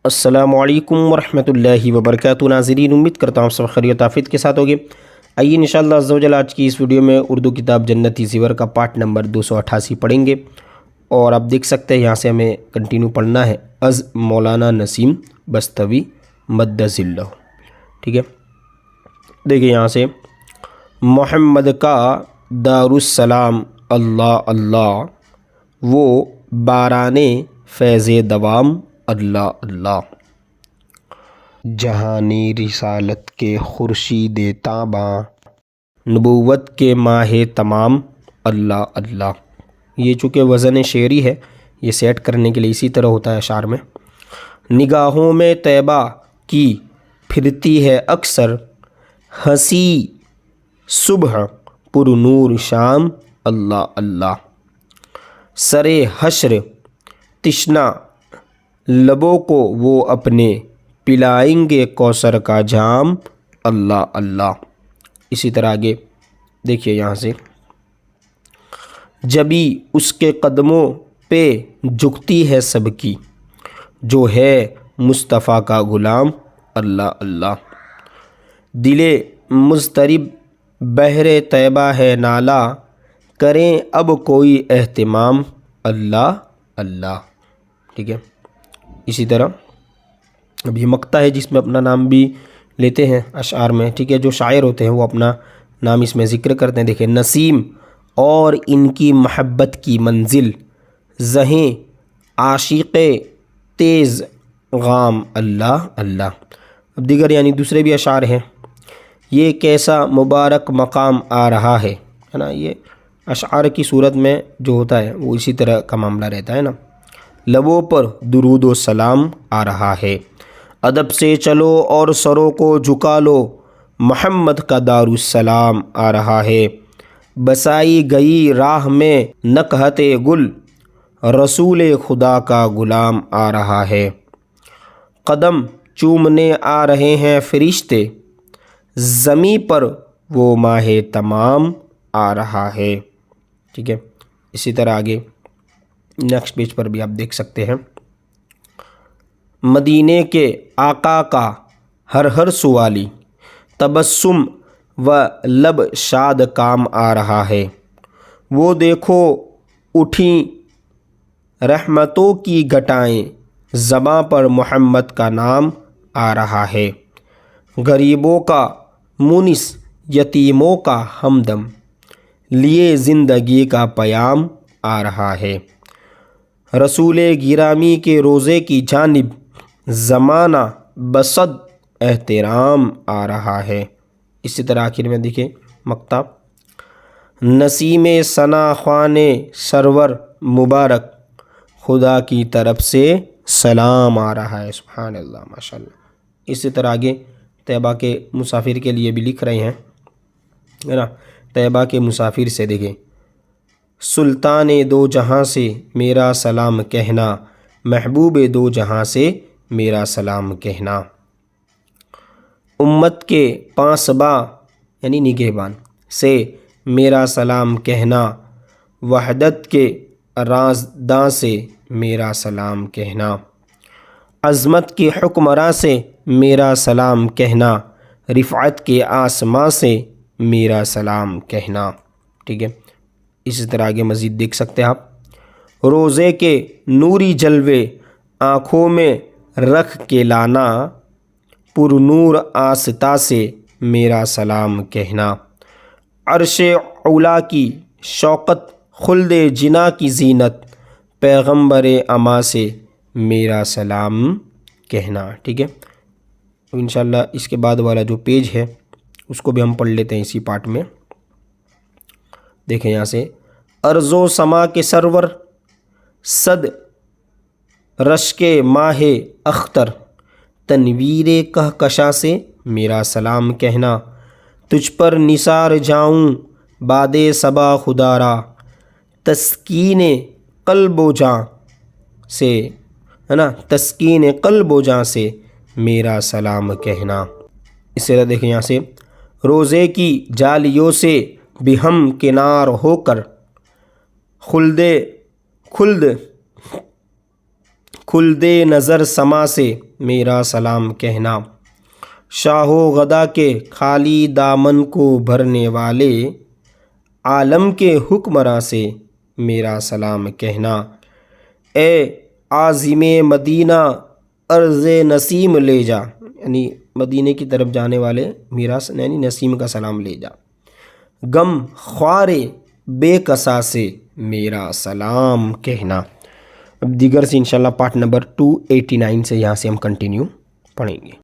السلام علیکم ورحمۃ اللہ وبرکاتہ ناظرین، امید کرتا ہوں سب خیریت آفیت کے ساتھ ہوگے۔ آئیے انشاءاللہ عز و جل آج کی اس ویڈیو میں اردو کتاب جنتی زیور کا پارٹ نمبر 288 پڑھیں گے، اور آپ دیکھ سکتے ہیں یہاں سے ہمیں کنٹینیو پڑھنا ہے از مولانا نسیم بستوی مدظ اللہ۔ ٹھیک ہے، دیکھیں یہاں سے محمد کا دارالسلام اللہ اللہ، وہ باران فیض دوام اللہ اللہ، جہانی رسالت کے خورشید تاباں، نبوت کے ماہ تمام اللہ اللہ۔ یہ چونکہ وزن شعری ہے، یہ سیٹ کرنے کے لیے اسی طرح ہوتا ہے اشعار میں۔ نگاہوں میں طیبہ کی پھرتی ہے اکثر، ہنسی صبح پر نور شام اللہ اللہ، سرے حشر تشنا لبوں کو وہ اپنے پلائیں گے کوثر کا جام اللہ اللہ۔ اسی طرح آگے دیکھیے یہاں سے، جبھی اس کے قدموں پہ جھکتی ہے سب کی، جو ہے مصطفیٰ کا غلام اللہ اللہ، دل مضطرب بحر طیبہ ہے نالا، کریں اب کوئی اہتمام اللہ اللہ۔ ٹھیک ہے، اسی طرح اب یہ مقطع ہے جس میں اپنا نام بھی لیتے ہیں اشعار میں۔ ٹھیک ہے، جو شاعر ہوتے ہیں وہ اپنا نام اس میں ذکر کرتے ہیں۔ دیکھیں، نسیم اور ان کی محبت کی منزل، زہیں عاشق تیز غام اللہ اللہ۔ اب دیگر یعنی دوسرے بھی اشعار ہیں۔ یہ کیسا مبارک مقام آ رہا ہے نا، یہ اشعار کی صورت میں جو ہوتا ہے وہ اسی طرح کا معاملہ رہتا ہے نا۔ لبوں پر درود و سلام آ رہا ہے، ادب سے چلو اور سروں کو جھکا لو، محمد کا دارالسلام آ رہا ہے، بسائی گئی راہ میں نکہت گل، رسول خدا کا غلام آ رہا ہے، قدم چومنے آ رہے ہیں فرشتے، زمیں پر وہ ماہ تمام آ رہا ہے۔ ٹھیک ہے، اسی طرح آگے نیکسٹ پیج پر بھی آپ دیکھ سکتے ہیں، مدینے کے آقا کا ہر سوالی، تبسم و لب شاد کام آ رہا ہے، وہ دیکھو اٹھیں رحمتوں کی گھٹائیں، زباں پر محمد کا نام آ رہا ہے، غریبوں کا مونس یتیموں کا ہمدم، لیے زندگی کا پیام آ رہا ہے، رسول گرامی کے روضے کی جانب زمانہ بصد احترام آ رہا ہے۔ اسی طرح آخر میں دیکھیں مقطع، نسیم ثنا خوان سرور مبارک، خدا کی طرف سے سلام آ رہا ہے۔ سبحان اللہ، ماشاء اللہ۔ اسی طرح آگے طیبہ کے مسافر کے لیے بھی لکھ رہے ہیں نا، طیبہ کے مسافر سے دیکھیں، سلطان دو جہاں سے میرا سلام کہنا، محبوب دو جہاں سے میرا سلام کہنا، امت کے پاسباں یعنی نگہبان سے میرا سلام کہنا، وحدت کے رازداں سے میرا سلام کہنا، عظمت کے حکمراں سے میرا سلام کہنا، رفعت کے آسماں سے میرا سلام کہنا۔ ٹھیک ہے، اسی طرح آگے مزید دیکھ سکتے ہیں آپ، روزے کے نوری جلوے آنکھوں میں رکھ کے لانا، پر نور آستہ سے میرا سلام کہنا، عرش اولا کی شوقت خلد جنا کی زینت، پیغمبر اما سے میرا سلام کہنا۔ ٹھیک ہے، انشاءاللہ اس کے بعد والا جو پیج ہے اس کو بھی ہم پڑھ لیتے ہیں اسی پارٹ میں۔ دیکھیں یہاں سے، ارض و سما کے سرور، صد رشک ماہ اختر، تنویر کہکشاں سے میرا سلام کہنا، تجھ پر نثار جاؤں باد صبا خدا را، تسکین قلب و جاں سے ہے نا، تسکین قلب و جاں سے میرا سلام کہنا۔ اس طرح دیکھیں یہاں سے، روزے کی جالیوں سے بھی ہم کنار ہو کر، خلد کھل دے نظر سما سے میرا سلام کہنا، شاہ و غدا کے خالی دامن کو بھرنے والے عالم کے حکمراں سے میرا سلام کہنا، اے عازم مدینہ عرض نسیم لے جا، یعنی مدینے کی طرف جانے والے میرا یعنی نسیم کا سلام لے جا، غم خوار بے کسا سے میرا سلام کہنا۔ اب دیگر سے انشاءاللہ پارٹ نمبر 289 سے یہاں سے ہم کنٹینیو پڑھیں گے۔